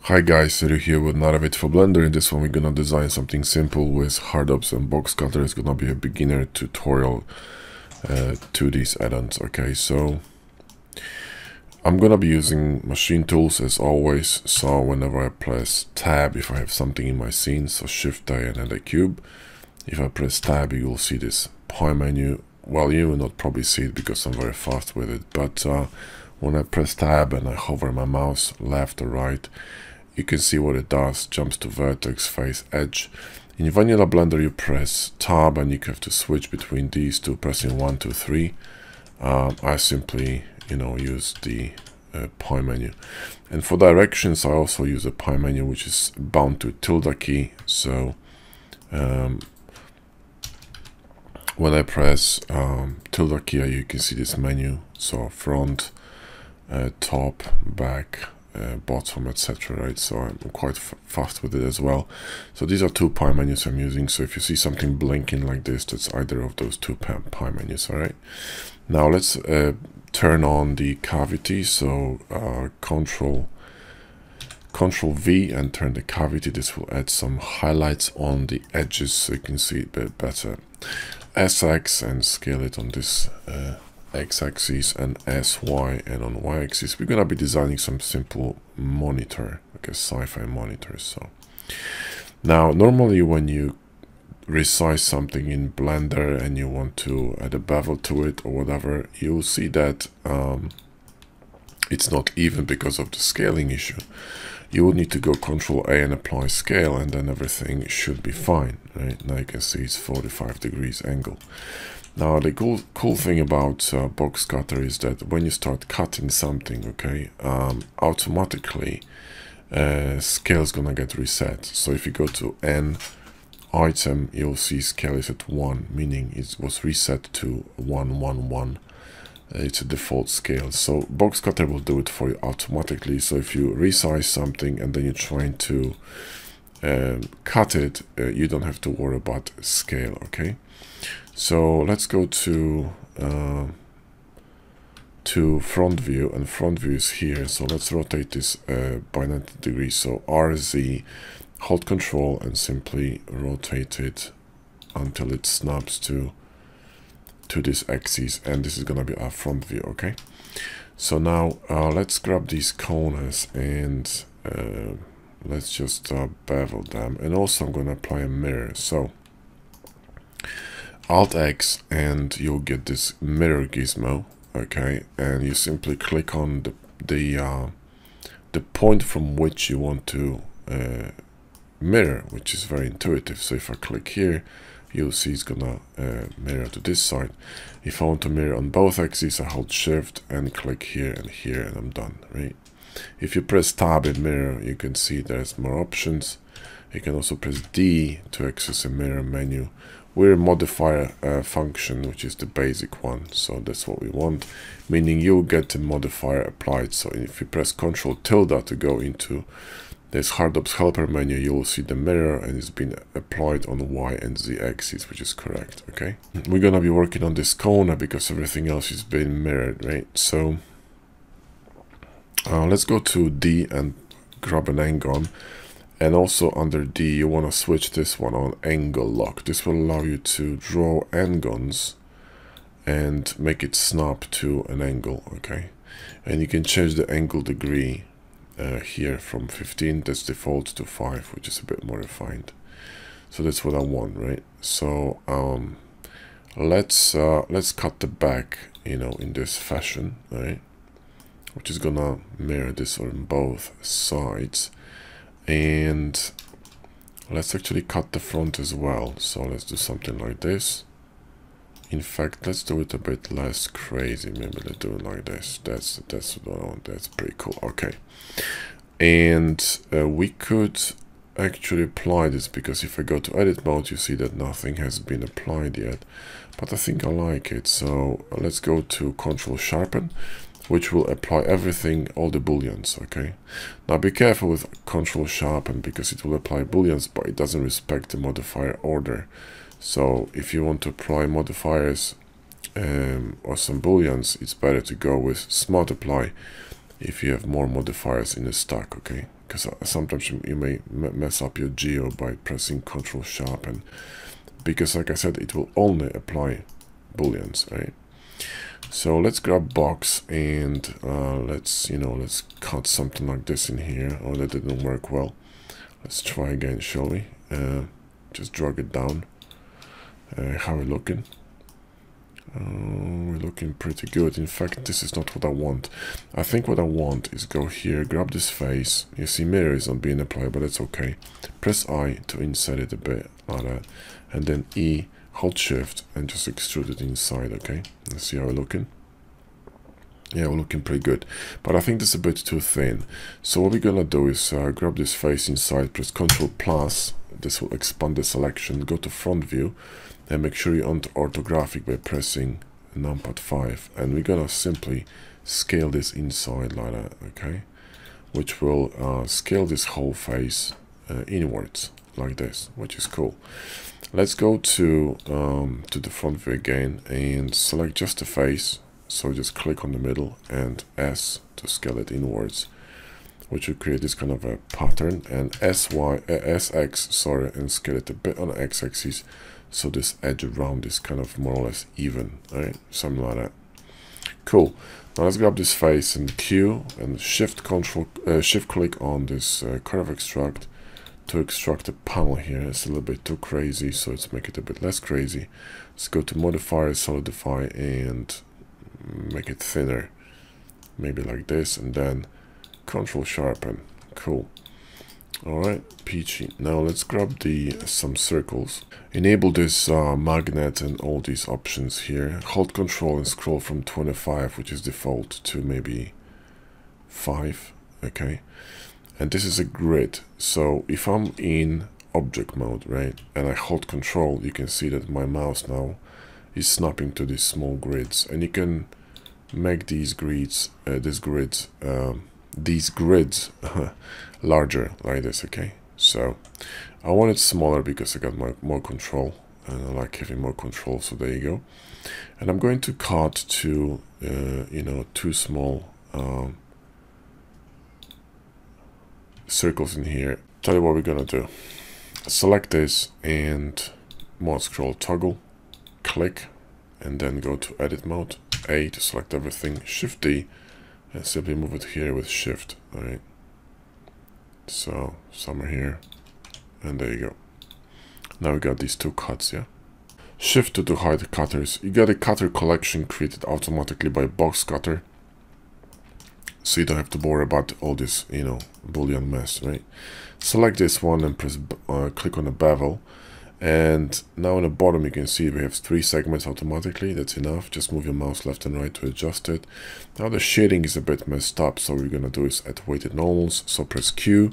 Hi guys, Cyril here with another video for Blender. In this one we're gonna design something simple with Hard OPS and Boxcutter. It's gonna be a beginner tutorial to these add-ons. Okay, so I'm gonna be using machine tools as always. So whenever I press tab, if I have something in my scene, so shift A and then a cube. If I press tab, you will see this pie menu. Well, you will not probably see it because I'm very fast with it, but when I press tab and I hover my mouse left or right, you can see what it does. Jumps to vertex, face, edge. In vanilla Blender you press tab and you have to switch between these two, pressing 1, 2, 3. I simply use the pie menu, and for directions I also use a pie menu which is bound to tilde key. So when I press tilde key, you can see this menu, so front, top, back, bottom, etc. Right, so I'm quite fast with it as well. So these are two pie menus I'm using. So if you see something blinking like this, that's either of those two pie menus. All right, now let's turn on the cavity. So Control V and turn the cavity. This will add some highlights on the edges so you can see it a bit better. SX and scale it on this x-axis, and SY, and on y-axis we're gonna be designing some simple monitor, like a Sci-Fi monitor. So now normally when you resize something in Blender and you want to add a bevel to it or whatever, you'll see that it's not even because of the scaling issue. You would need to go Control A and apply scale, and then everything should be fine. Right, now you can see it's 45 degrees angle. Now the cool thing about Boxcutter is that when you start cutting something, okay, automatically scale is gonna get reset. So if you go to N item, you'll see scale is at 1, meaning it was reset to 1, 1, 1. It's a default scale. So Boxcutter will do it for you automatically. So if you resize something and then you're trying to cut it, you don't have to worry about scale. Okay, so let's go to front view, and front view is here. So let's rotate this by 90 degrees. So RZ, hold Control and simply rotate it until it snaps to this axis, and this is gonna be our front view. Okay, so now let's grab these corners and let's just bevel them, and also I'm gonna apply a mirror. So Alt X and you'll get this mirror gizmo. Okay, and you simply click on the point from which you want to mirror, which is very intuitive. So if I click here, you'll see it's gonna mirror to this side. If I want to mirror on both axes, I hold Shift and click here, and I'm done. Right, if you press tab and mirror, you can see there's more options. You can also press D to access a mirror menu. We're a modifier function, which is the basic one, so that's what we want, meaning you'll get the modifier applied. So if you press Control tilde to go into this Hard OPS helper menu, you will see the mirror, and it's been applied on Y and Z axis, which is correct. Okay, we're gonna be working on this corner because everything else is being mirrored, right? So let's go to D and grab an angle, and also under D you want to switch this one on angle lock. This will allow you to draw angles and make it snap to an angle. Okay, and you can change the angle degree here from 15, that's default, to 5, which is a bit more refined. So that's what I want, right? So let's cut the back, in this fashion, right, which is gonna mirror this on both sides. And let's actually cut the front as well. So let's do something like this. In fact, let's do it a bit less crazy. Maybe let's do it like this. That's what I want. That's pretty cool. Okay, and we could actually apply this, because if I go to edit mode, you see that nothing has been applied yet, but I think I like it. So let's go to Control Sharpen, which will apply everything, all the booleans. Okay, now be careful with Control Sharpen because it will apply booleans, but it doesn't respect the modifier order. So if you want to apply modifiers or some booleans, it's better to go with Smart Apply if you have more modifiers in the stack. Okay, because sometimes you may mess up your geo by pressing Ctrl Sharpen, because like I said, it will only apply booleans, right? So let's grab box and let's cut something like this in here. Oh, that didn't work well. Let's try again, shall we? Just drag it down. How are we looking? We're looking pretty good. In fact, this is not what I want. I think what I want is go here, grab this face. You see mirror is not being applied, but that's okay. Press I to insert it a bit like that, and then E, hold shift and just extrude it inside. Okay, let's see how we're looking. Yeah, we're looking pretty good, but I think this is a bit too thin. So what we're gonna do is grab this face inside, press Ctrl plus. This will expand the selection. Go to front view and make sure you're on orthographic by pressing numpad 5, and we're gonna simply scale this inside like that, okay, which will scale this whole face inwards like this, which is cool. Let's go to the front view again and select just the face. So just click on the middle and S to scale it inwards, which will create this kind of a pattern, and SX, sorry, and scale it a bit on the X-axis, so this edge around is kind of more or less even, right? Something like that. Cool. Now let's grab this face and Q and shift click on this curve extract to extract the panel here. It's a little bit too crazy, so let's make it a bit less crazy. Let's go to modifier, solidify, and make it thinner, maybe like this, and then Ctrl Sharpen. Cool. Alright, peachy. Now let's grab some circles. Enable this magnet and all these options here. Hold Control and scroll from 25, which is default, to maybe 5. Okay. And this is a grid. So if I'm in object mode, right, and I hold Control, you can see that my mouse now is snapping to these small grids, and you can make these grids larger like this. Okay, so I want it smaller because I got more control and I like having more control, so there you go. And I'm going to cut to two small circles in here. Tell you what we're gonna do. Select this and mod scroll toggle, click, and then go to edit mode, A to select everything, Shift D, and simply move it here with Shift. All right, so somewhere here, and there you go. Now we got these two cuts. Yeah, Shift to hide cutters. You got a cutter collection created automatically by Boxcutter, so you don't have to worry about all this boolean mess, right? Select this one and press click on the bevel, and now on the bottom you can see we have 3 segments automatically. That's enough. Just move your mouse left and right to adjust it. Now the shading is a bit messed up, so what we're gonna do is add weighted normals. So press Q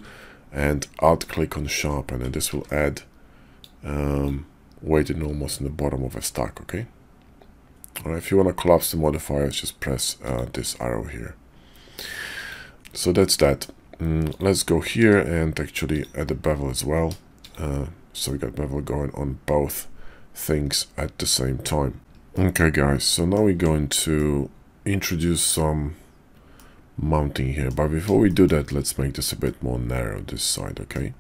and alt click on sharpen, and this will add weighted normals in the bottom of a stack. Okay. All right. If you want to collapse the modifiers, just press this arrow here. So that's that. Let's go here and actually add the bevel as well. So we got bevel going on both things at the same time. Okay guys, so now we're going to introduce some mounting here, but before we do that, let's make this a bit more narrow, this side. Okay,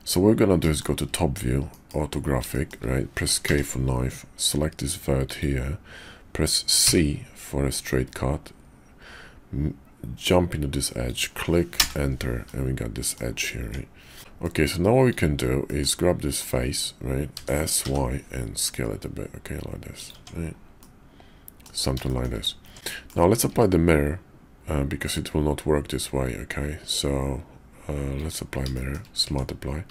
so what we're gonna do is go to top view, orthographic, right, press K for knife, select this vert here, press C for a straight cut, jump into this edge, click enter, and we got this edge here, right? Okay, so now what we can do is grab this face, right, S, Y, and scale it a bit, okay, like this, right, something like this. Now let's apply the mirror, because it will not work this way. Okay, so let's apply mirror, smart apply,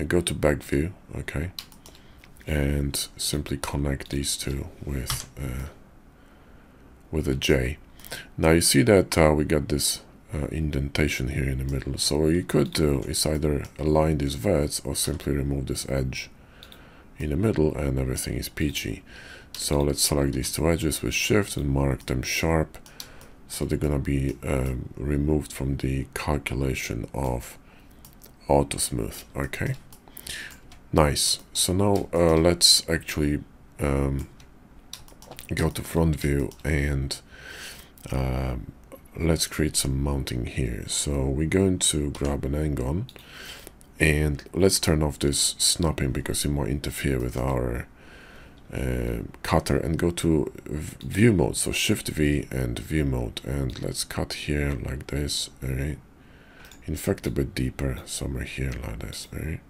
go to back view, okay, and simply connect these two with a J. Now you see that we got this indentation here in the middle. So what you could do is either align these verts or simply remove this edge in the middle, and everything is peachy. So let's select these two edges with Shift and mark them sharp, so they're gonna be removed from the calculation of auto smooth. Okay, nice. So now let's actually go to front view and let's create some mounting here. So we're going to grab an hang-on, and let's turn off this snapping because it might interfere with our cutter, and go to view mode. So shift V and view mode, and let's cut here like this. All right, in fact a bit deeper, somewhere here like this. All right,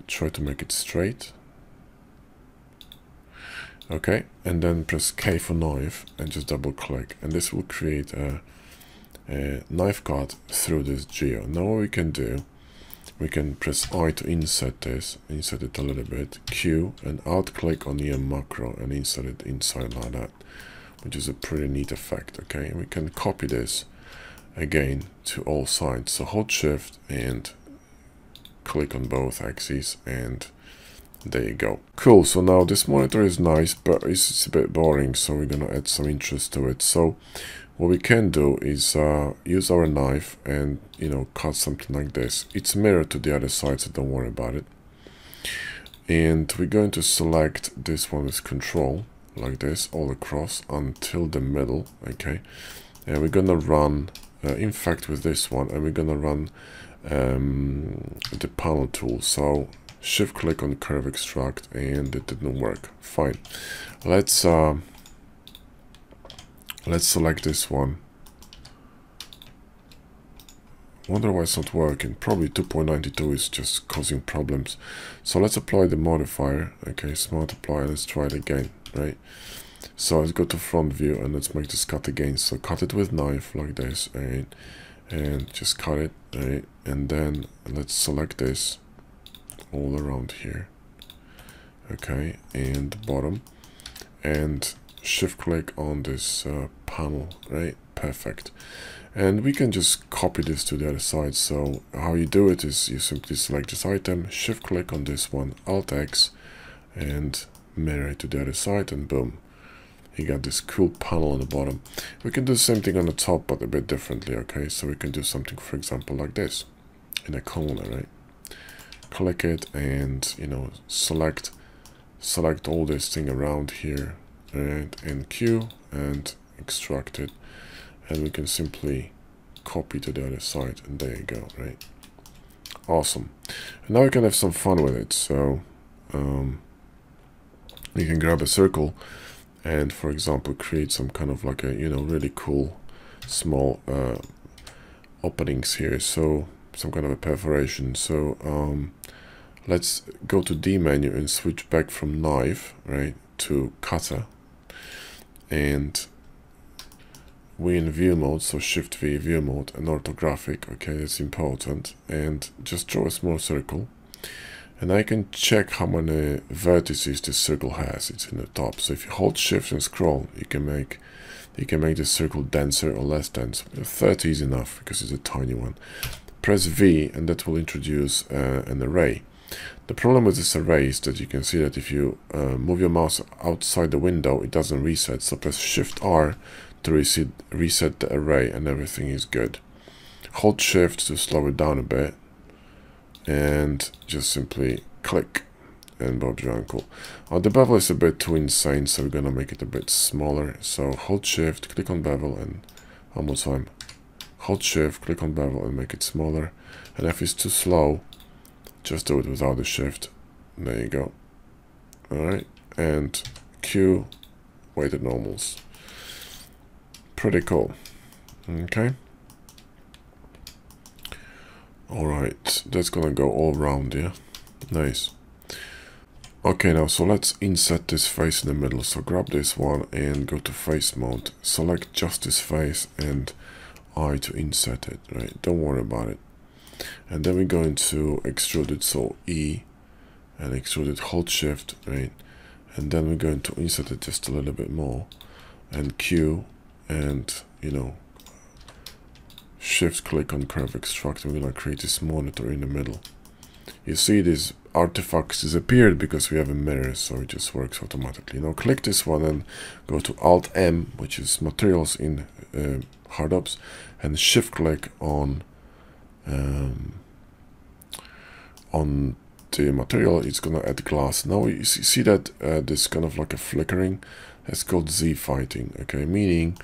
try to make it straight. Okay, and then press K for knife and just double click, and this will create a knife cut through this geo. Now what we can do, we can press I to insert this, insert it a little bit, Q, and alt click on the macro and insert it inside like that, which is a pretty neat effect. Okay, and we can copy this again to all sides. So hold shift and click on both axes, and there you go. Cool. So now this monitor is nice, but it's a bit boring, so we're gonna add some interest to it. So what we can do is use our knife and, you know, cut something like this. It's mirrored to the other side, so don't worry about it. And we're going to select this one with control like this all across until the middle. Okay, and we're gonna run in fact with this one, and we're gonna run the panel tool. So shift click on curve extract, and it didn't work. Fine. Let's select this one. Wonder why it's not working. Probably 2.92 is just causing problems. So let's apply the modifier. Okay, smart apply. Let's try it again. Right. So let's go to front view and let's make this cut again. So cut it with knife like this, right? And just cut it, right? And then let's select this all around here. Okay, and the bottom, and shift click on this panel, right? Perfect. And we can just copy this to the other side. So how you do it is you simply select this item, shift click on this one, alt X, and mirror it to the other side, and boom, you got this cool panel on the bottom. We can do the same thing on the top, but a bit differently. Okay, so we can do something, for example, like this in a corner, right? Click it, and, you know, select all this thing around here, right? And Q, and extract it, and we can simply copy to the other side, and there you go, right? Awesome. And now we can have some fun with it. So you can grab a circle and, for example, create some kind of like a, you know, really cool small openings here. So some kind of a perforation. So let's go to D menu and switch back from knife, right, to cutter, and we in view mode, so shift V, view mode, and orthographic. Okay, that's important. And just draw a small circle, and I can check how many vertices this circle has. It's in the top. So if you hold shift and scroll, you can make this circle denser or less dense. 30 is enough because it's a tiny one. Press V, and that will introduce an array. The problem with this array is that you can see that if you move your mouse outside the window, it doesn't reset. So press Shift R to reset the array, and everything is good. Hold Shift to slow it down a bit, and just simply click, and Bob's your uncle. The bevel is a bit too insane, so we're gonna make it a bit smaller. So hold Shift, click on bevel, and one more time. Hold Shift, click on bevel, and make it smaller. And if it's too slow, just do it without the shift. There you go. Alright, and Q, weighted normals. Pretty cool. Okay. Alright, that's gonna go all around, yeah? Nice. Okay, now so let's insert this face in the middle. So grab this one and go to face mode. Select just this face and I to insert it, right? Don't worry about it. And then we're going to extrude it, so E, and extrude it, hold shift, right? And then we're going to insert it just a little bit more, and Q, and, you know, shift click on curve extract. We're gonna create this monitor in the middle. You see these artifacts disappeared because we have a mirror, so it just works automatically. Now click this one and go to Alt M, which is materials in Hard OPS, and shift click on the material. It's gonna add glass. Now you see that this kind of like a flickering. It's called Z fighting. Okay, meaning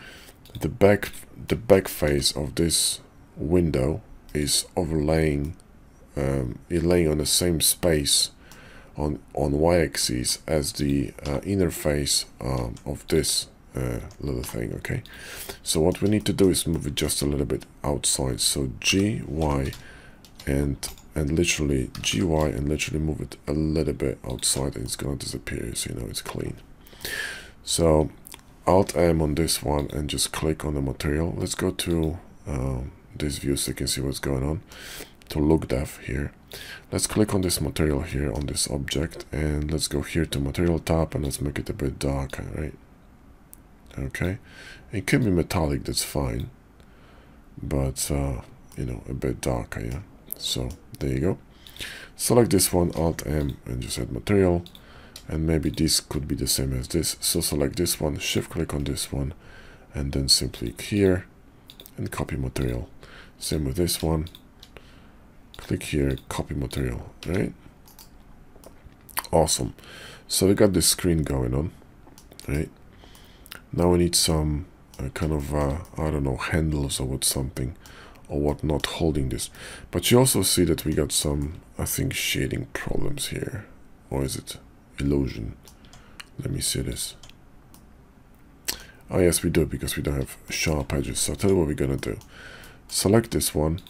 the back face of this window is overlaying, laying on the same space on y-axis as the inner face of this little thing. Okay, so what we need to do is move it just a little bit outside. So G, Y, and literally GY, and literally move it a little bit outside, and it's gonna disappear, so you know it's clean. So Alt M on this one and just click on the material. Let's go to this view so you can see what's going on. To look depth here, let's click on this material here on this object, and let's go here to material tab, and let's make it a bit darker, right? Okay, it can be metallic, that's fine, but you know, a bit darker. Yeah, so there you go. Select this one, Alt M, and just add material, and maybe this could be the same as this. So select this one, shift click on this one, and then simply here and copy material. Same with this one, click here, copy material, right? Awesome. So we got this screen going on, right? Now we need some kind of I don't know, handles or what, something or whatnot holding this. But you also see that we got some, I think, shading problems here. Or is it illusion? Let me see this. Oh yes, we do, because we don't have sharp edges. So I'll tell you what we're gonna do. Select this one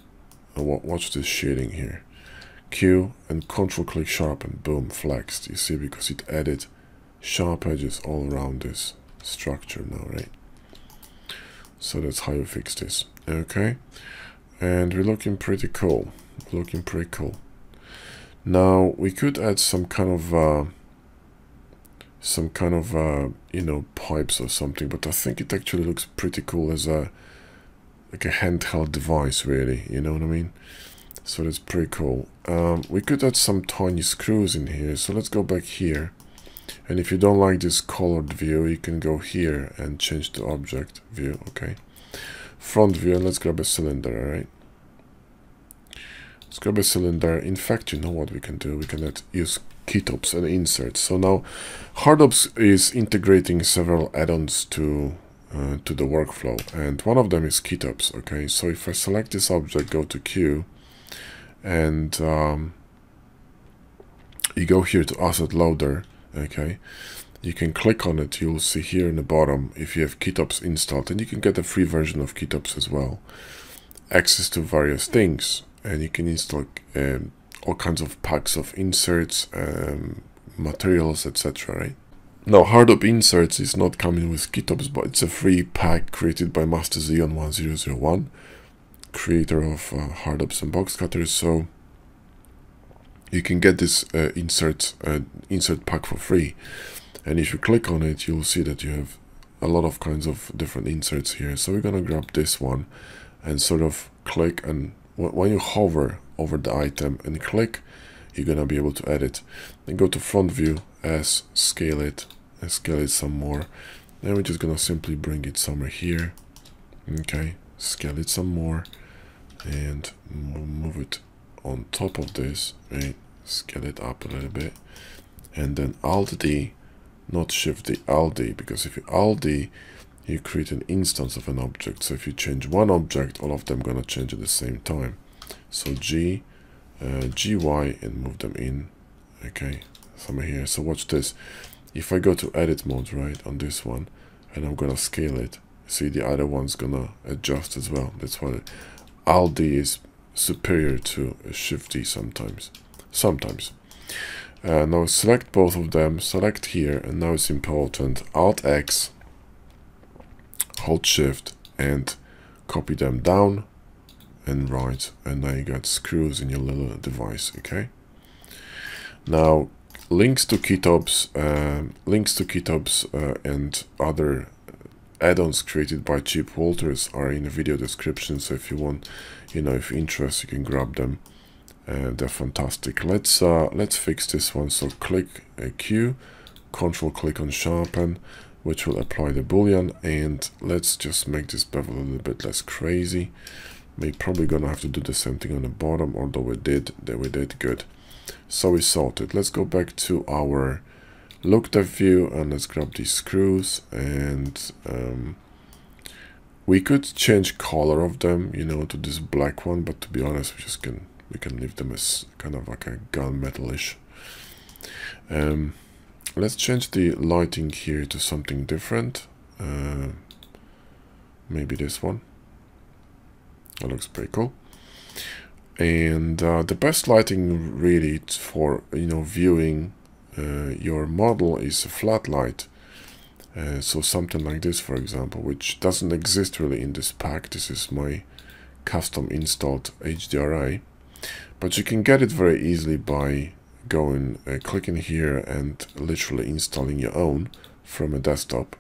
and watch this shading here. Q and Control click sharpen, boom, flexed. You see, because it added sharp edges all around this structure now, right? So that's how you fix this. Okay, and we're looking pretty cool. Looking pretty cool. Now we could add some kind of you know, pipes or something, but I think it actually looks pretty cool as a like a handheld device, really, you know what I mean? So that's pretty cool. We could add some tiny screws in here, so let's go back here, and if you don't like this colored view, you can go here and change the object view. Okay, front view, and let's grab a cylinder. All right, let's grab a cylinder. In fact, you know what we can do? We can use keytops and inserts. So now Hard OPS is integrating several add-ons to the workflow, and one of them is keytops. Okay, so if I select this object, go to Q, and you go here to asset loader. Okay, you can click on it. You'll see here in the bottom if you have keytops installed, and you can get a free version of keytops as well, access to various things, and you can install all kinds of packs of inserts, materials, etc. Right? Now, Hard OPS inserts is not coming with keytops, but it's a free pack created by Master Zion 1001, creator of Hard OPS and Boxcutter. So you can get this insert pack for free, and if you click on it, you'll see that you have a lot of kinds of different inserts here. So we're gonna grab this one and sort of click, and when you hover over the item and click, you're gonna be able to edit. Then go to front view, S, scale it, and scale it some more. Then we're just gonna simply bring it somewhere here. Okay, scale it some more, and move it on top of this, right? Scale it up a little bit, and then Alt D, not Shift D, Alt D, because if you Alt D, you create an instance of an object. So if you change one object, all of them gonna change at the same time. So G, GY, and move them in. Okay, somewhere here. So watch this. If I go to edit mode, right, on this one, and I'm gonna scale it, see the other one's gonna adjust as well. That's why Alt D is superior to Shift D sometimes. Now select both of them, select here, and now it's important, Alt X, hold Shift, and copy them down and right, and now you got screws in your little device. Okay, now links to keytops and other add-ons created by Chip Walters are in the video description, so if you want, you know, if you're interested, you can grab them. They're fantastic. Let's fix this one. So click Q, Control click on sharpen, which will apply the boolean, and let's just make this bevel a little bit less crazy. We're probably gonna have to do the same thing on the bottom, although we did good. So we sorted. Let's go back to our look depth view, and let's grab these screws, and We could change color of them, you know, to this black one, but to be honest, we can leave them as kind of like a gunmetalish. Let's change the lighting here to something different. Maybe this one. That looks pretty cool. And the best lighting really for, you know, viewing your model is a flat light. So something like this, for example, which doesn't exist really in this pack. This is my custom installed HDRI, but you can get it very easily by going, clicking here and literally installing your own from a desktop.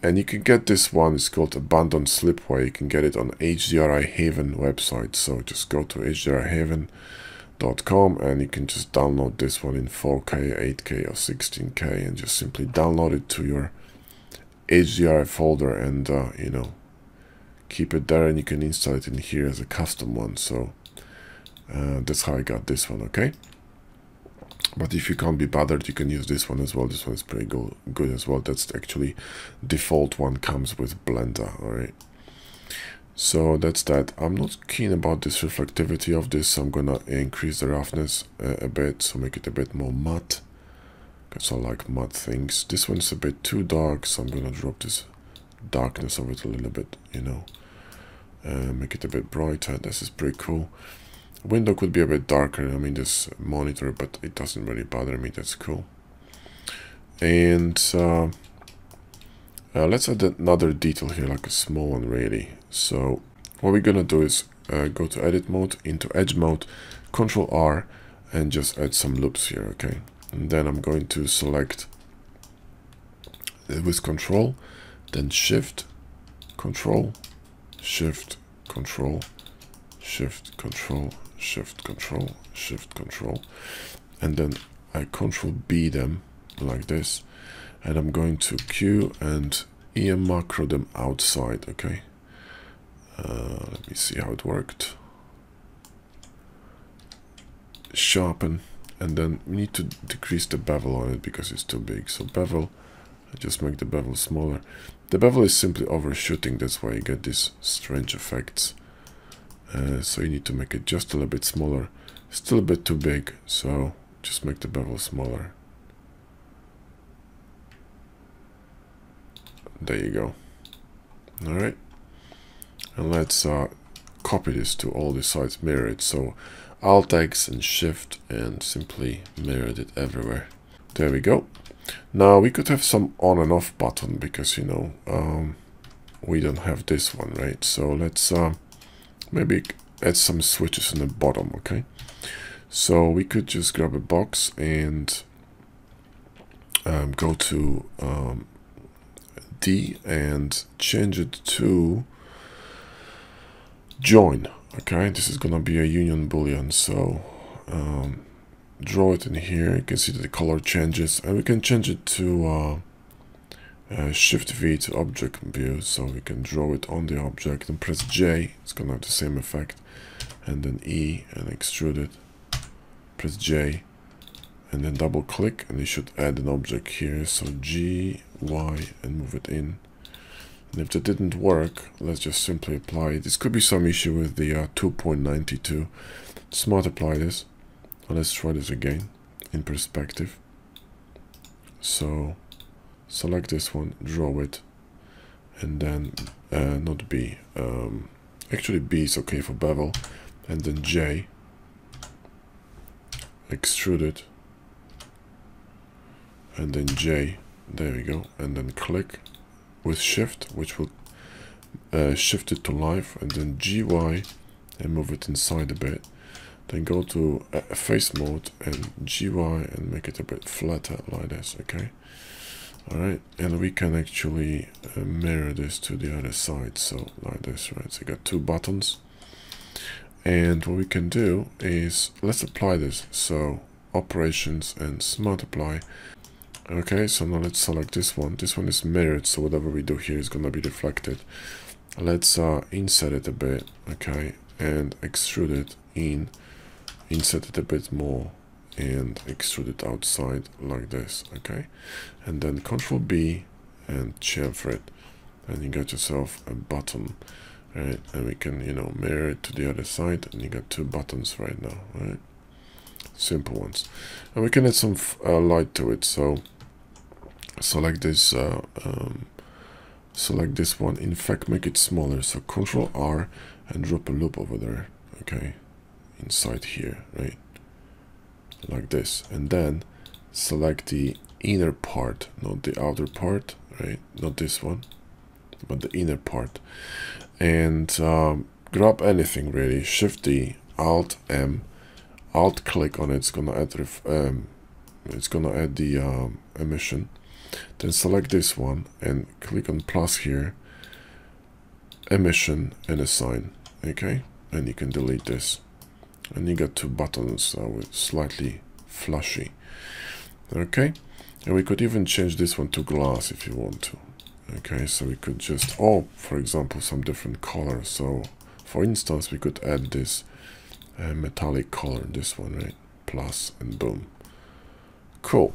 And you can get this one, it's called Abandoned Slipway. You can get it on HDRI Haven website. So just go to hdrihaven.com and you can just download this one in 4K, 8K or 16K and just simply download it to your HDRI folder and you know, keep it there, and you can install it in here as a custom one. So that's how I got this one, okay? But if you can't be bothered, you can use this one as well. This one is pretty good as well. That's actually default one, comes with Blender, alright? So that's that. I'm not keen about this reflectivity of this, so I'm gonna increase the roughness a bit, so make it a bit more matte, because I like matte things. This one's a bit too dark, so I'm gonna drop this darkness of it a little bit, you know, make it a bit brighter. This is pretty cool. Window could be a bit darker, I mean this monitor, but it doesn't really bother me. That's cool. And let's add another detail here, like a small one really. So what we're gonna do is go to edit mode, into edge mode, Control R, and just add some loops here, okay? And then I'm going to select with Control, then Shift, Control, Shift, Control, Shift, Control, Shift, Control, Shift, Control, and then I Control B them like this, and I'm going to Q and EM macro them outside, okay? Let me see how it worked. Sharpen, and then we need to decrease the bevel on it because it's too big. So bevel, I just make the bevel smaller. The bevel is simply overshooting, that's why you get these strange effects. So you need to make it just a little bit smaller. Still a bit too big, so just make the bevel smaller. There you go. Alright. And let's copy this to all the sides, mirror it. So Alt X and Shift and simply mirror it everywhere. There we go. Now we could have some on and off button because, you know, we don't have this one, right? So let's maybe add some switches in the bottom, okay? So we could just grab a box and go to D and change it to join, okay? This is gonna be a union boolean, so draw it in here. You can see that the color changes, and we can change it to Shift V to object view, so we can draw it on the object and press J. It's gonna have the same effect, and then E and extrude it. Press J and then double click, and you should add an object here. So G, Y, and move it in. And if that didn't work, let's just simply apply it. This could be some issue with the 2.92. Let's multiply this. And let's try this again in perspective. So select this one, draw it, and then not B. Actually B is okay for bevel, and then J, extrude it, and then J, there we go, and then click with Shift, which will shift it to live, and then GY and move it inside a bit. Then go to face mode and GY and make it a bit flatter like this, okay? Alright, and we can actually mirror this to the other side, so like this, right? So you got two buttons, and what we can do is, let's apply this. So operations and smart apply. Okay, so now let's select this one. This one is mirrored, so whatever we do here is gonna be reflected. Let's insert it a bit, okay, and extrude it in, insert it a bit more, and extrude it outside like this, okay? And then Control B and chamfer it. and you got yourself a button, right? And we can, you know, mirror it to the other side, and you got 2 buttons right now, right? Simple ones. And we can add some light to it. So select this one. In fact, make it smaller. So Control R and drop a loop over there. Okay, inside here, right? Like this. And then select the inner part, not the outer part, right? Not this one, but the inner part. And grab anything really. Shift D, Alt M, Alt click on it. It's gonna add the emission. Then select this one and click on plus here, emission, and assign. Okay, and you can delete this. And you got 2 buttons with slightly flashy. Okay, and we could even change this one to glass if you want to. Okay, so we could just, for example, some different color. So for instance, we could add this metallic color, this one, right? Plus, and boom. Cool.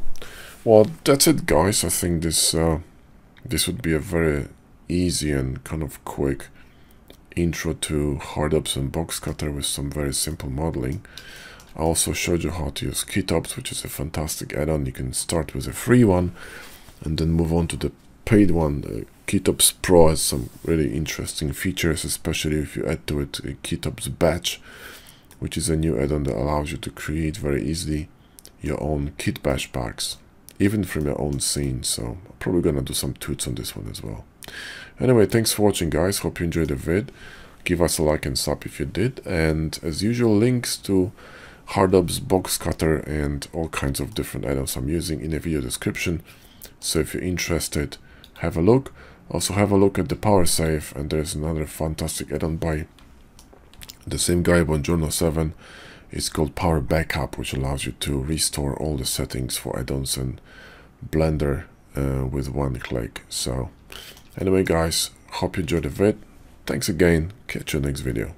Well, that's it, guys. I think this would be a very easy and kind of quick intro to Hard OPS and Boxcutter with some very simple modeling. I also showed you how to use Kit Ops, which is a fantastic add-on. You can start with a free one and then move on to the paid one. The Kit Ops Pro has some really interesting features, especially if you add to it a Kit Ops Batch, which is a new add-on that allows you to create very easily your own kit bash packs, even from your own scene. So I'm probably gonna do some tuts on this one as well. Anyway, thanks for watching, guys. Hope you enjoyed the vid. Give us a like and sub if you did, and as usual, links to Hard OPS, Boxcutter, and all kinds of different add-ons I'm using in the video description. So if you're interested, have a look. Also have a look at the Power Save, and there's another fantastic add-on by the same guy, Buongiorno7. It's called Power Backup, which allows you to restore all the settings for add-ons and Blender with one click. So anyway, guys, hope you enjoyed the vid. Thanks again. Catch you next video.